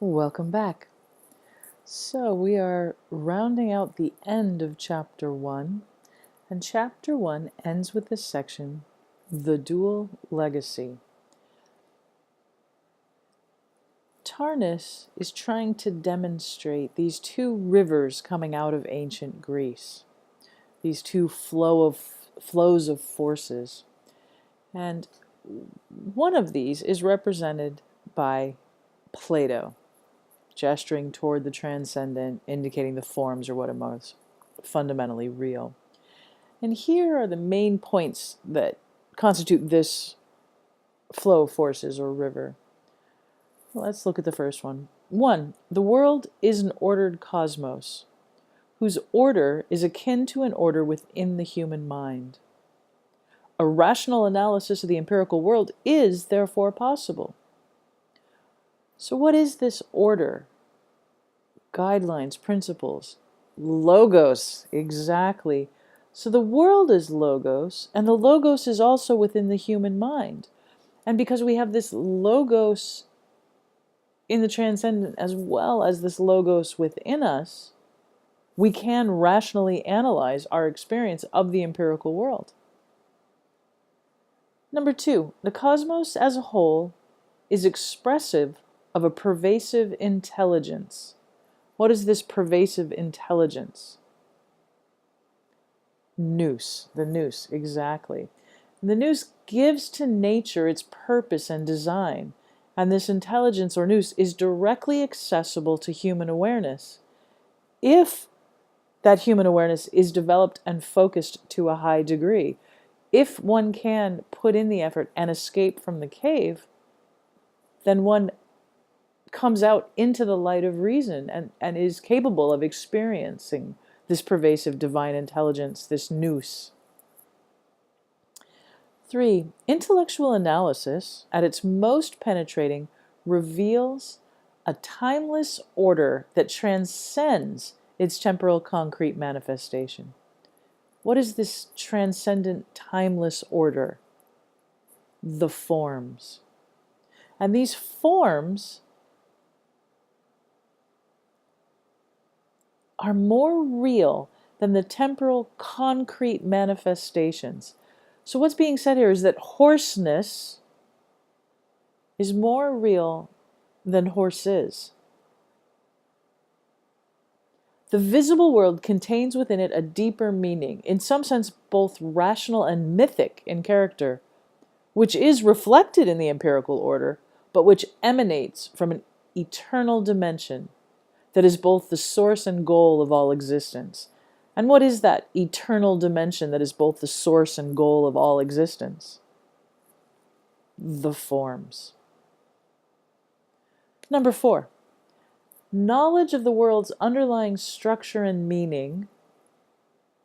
Welcome back. So we are rounding out the end of Chapter 1, and Chapter 1 ends with this section, The Dual Legacy. Tarnas is trying to demonstrate these two rivers coming out of ancient Greece, these two flows of forces. And one of these is represented by Plato, gesturing toward the transcendent, indicating the forms are what are most fundamentally real. And here are the main points that constitute this flow of forces or river. Let's look at the first one. 1. The world is an ordered cosmos, whose order is akin to an order within the human mind. A rational analysis of the empirical world is therefore possible. So what is this order? Guidelines, principles, logos, exactly. So the world is logos, and the logos is also within the human mind. And because we have this logos in the transcendent as well as this logos within us, we can rationally analyze our experience of the empirical world. Number 2, the cosmos as a whole is expressive of a pervasive intelligence. What is this pervasive intelligence? Nous, the nous, exactly. The nous gives to nature its purpose and design, and this intelligence or nous is directly accessible to human awareness if that human awareness is developed and focused to a high degree. If one can put in the effort and escape from the cave, then one comes out into the light of reason and is capable of experiencing this pervasive divine intelligence, this nous. 3. Intellectual analysis, at its most penetrating, reveals a timeless order that transcends its temporal concrete manifestation. What is this transcendent, timeless order? The forms. And these forms are more real than the temporal, concrete manifestations. So what's being said here is that hoarseness is more real than horses. The visible world contains within it a deeper meaning, in some sense both rational and mythic in character, which is reflected in the empirical order, but which emanates from an eternal dimension that is both the source and goal of all existence. And what is that eternal dimension that is both the source and goal of all existence? The forms. Number 4. Knowledge of the world's underlying structure and meaning,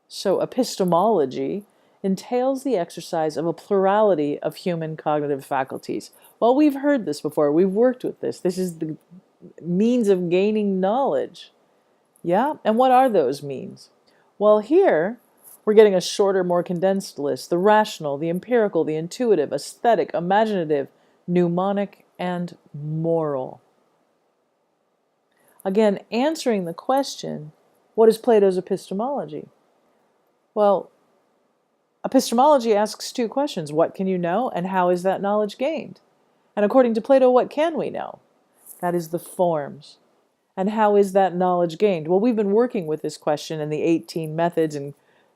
so epistemology, entails the exercise of a plurality of human cognitive faculties. Well, we've heard this before. We've worked with this. This is the means of gaining knowledge. Yeah? And what are those means? Well, here we're getting a shorter, more condensed list. The rational, the empirical, the intuitive, aesthetic, imaginative, mnemonic, and moral. Again, answering the question, what is Plato's epistemology? Well, epistemology asks two questions. What can you know, and how is that knowledge gained? And according to Plato, what can we know? That is the forms. And how is that knowledge gained? Well, we've been working with this question in the 18 methods and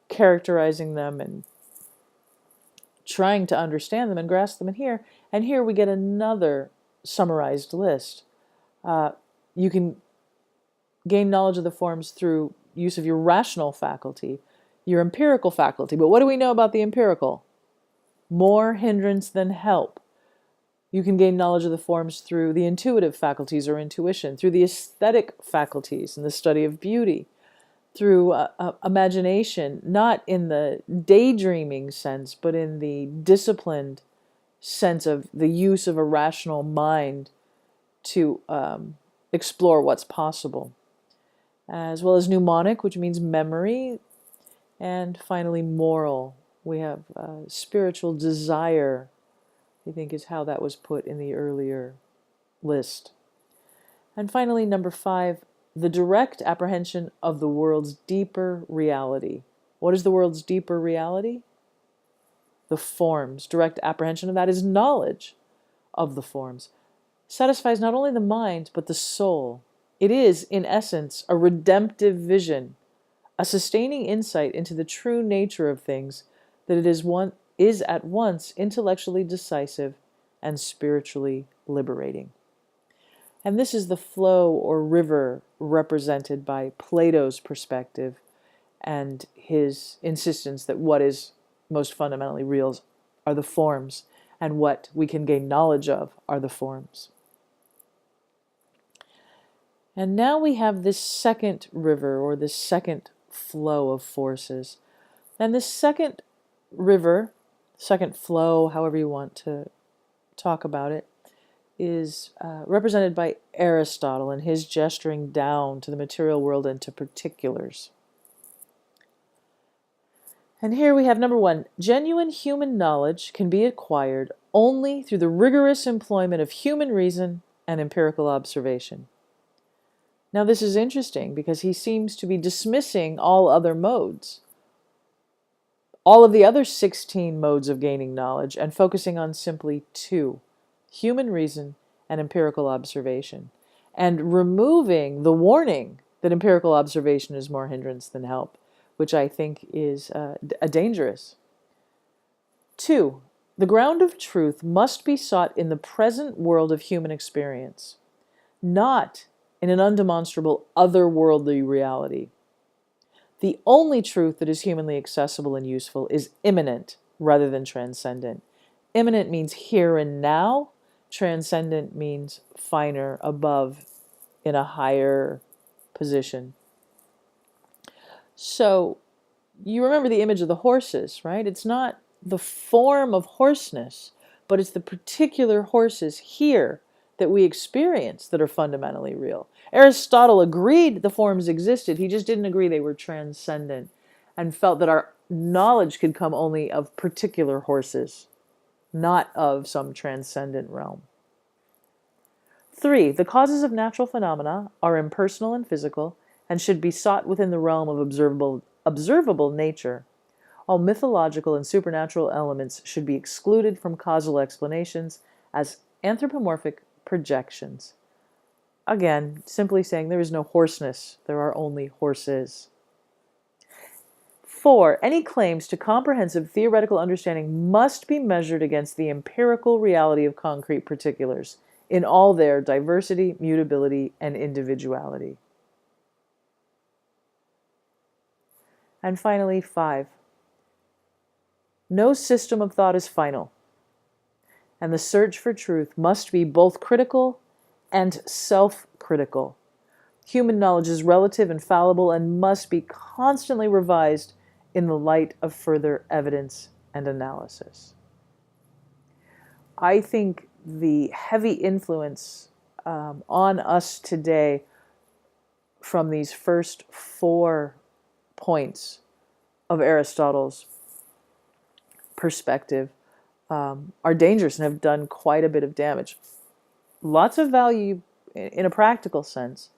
characterizing them and trying to understand them and grasp them in here. And here we get another summarized list. You can gain knowledge of the forms through use of your rational faculty, your empirical faculty. But what do we know about the empirical? More hindrance than help. You can gain knowledge of the forms through the intuitive faculties or intuition, through the aesthetic faculties and the study of beauty, through imagination, not in the daydreaming sense, but in the disciplined sense of the use of a rational mind to explore what's possible. As well as mnemonic, which means memory, and finally moral. We have spiritual desire, I think is how that was put in the earlier list. And finally, number 5, the direct apprehension of the world's deeper reality. What is the world's deeper reality? The forms. Direct apprehension of that is knowledge of the forms. Satisfies not only the mind, but the soul. It is, in essence, a redemptive vision, a sustaining insight into the true nature of things, that it is at once intellectually decisive and spiritually liberating. And this is the flow or river represented by Plato's perspective and his insistence that what is most fundamentally real are the forms, and what we can gain knowledge of are the forms. And now we have this second river, or this second flow of forces. And this second river, second flow, however you want to talk about it, is represented by Aristotle and his gesturing down to the material world and to particulars. And here we have number 1, genuine human knowledge can be acquired only through the rigorous employment of human reason and empirical observation. Now this is interesting because he seems to be dismissing all other modes, all of the other 16 modes of gaining knowledge, and focusing on simply 2, human reason and empirical observation, and removing the warning that empirical observation is more hindrance than help, which I think is dangerous. 2, the ground of truth must be sought in the present world of human experience, not in an undemonstrable otherworldly reality. The only truth that is humanly accessible and useful is immanent rather than transcendent. Immanent means here and now. Transcendent means finer, above, in a higher position. So you remember the image of the horses, right? It's not the form of horseness, but it's the particular horses here that we experience that are fundamentally real. Aristotle agreed the forms existed. He just didn't agree they were transcendent, and felt that our knowledge could come only of particular horses, not of some transcendent realm. 3, the causes of natural phenomena are impersonal and physical, and should be sought within the realm of observable nature. All mythological and supernatural elements should be excluded from causal explanations as anthropomorphic projections. Again, simply saying there is no horseness, there are only horses. 4, any claims to comprehensive theoretical understanding must be measured against the empirical reality of concrete particulars in all their diversity, mutability, and individuality. And finally, 5, no system of thought is final, and the search for truth must be both critical and self-critical. Human knowledge is relative and fallible and must be constantly revised in the light of further evidence and analysis. I think the heavy influence on us today from these first 4 points of Aristotle's perspective are dangerous and have done quite a bit of damage. Lots of value in a practical sense,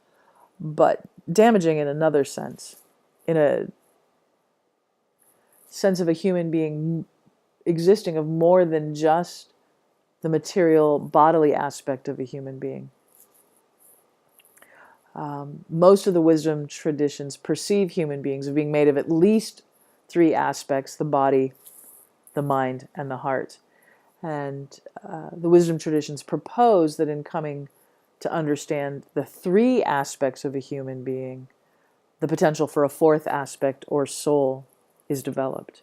but damaging in another sense, in a sense of a human being existing of more than just the material bodily aspect of a human being. Most of the wisdom traditions perceive human beings as being made of at least 3 aspects: the body, the mind, and the heart. And the wisdom traditions propose that in coming to understand the 3 aspects of a human being, the potential for a 4th aspect or soul is developed.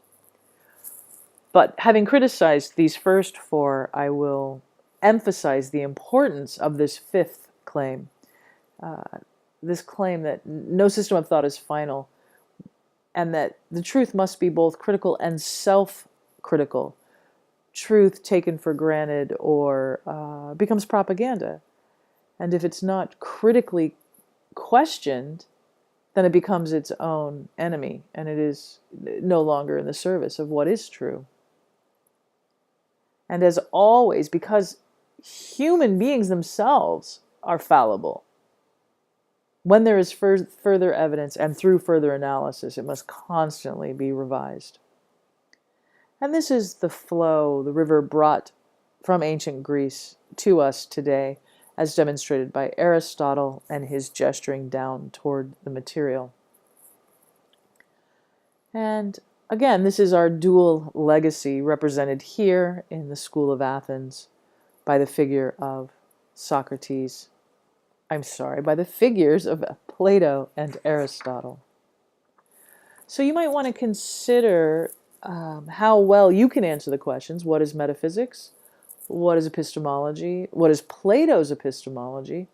But having criticized these first 4, I will emphasize the importance of this 5th claim. This claim that no system of thought is final, and that the truth must be both critical and self-critical. Truth taken for granted or becomes propaganda. And if it's not critically questioned, then it becomes its own enemy, and it is no longer in the service of what is true. And as always, because human beings themselves are fallible, When there is further evidence and through further analysis, it must constantly be revised. And this is the flow the river brought from ancient Greece to us today, as demonstrated by Aristotle and his gesturing down toward the material. And again, this is our dual legacy represented here in the School of Athens by the figure of Socrates. I'm sorry, by the figures of Plato and Aristotle. So you might want to consider how well you can answer the questions. What is metaphysics? What is epistemology? What is Plato's epistemology?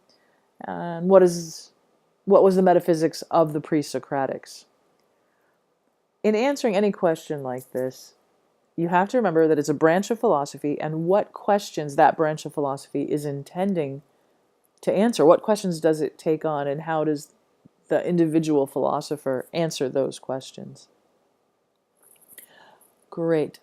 And what was the metaphysics of the pre-Socratics? In answering any question like this, you have to remember that it's a branch of philosophy and what questions that branch of philosophy is intending to answer. What questions does it take on, and how does the individual philosopher answer those questions? Great.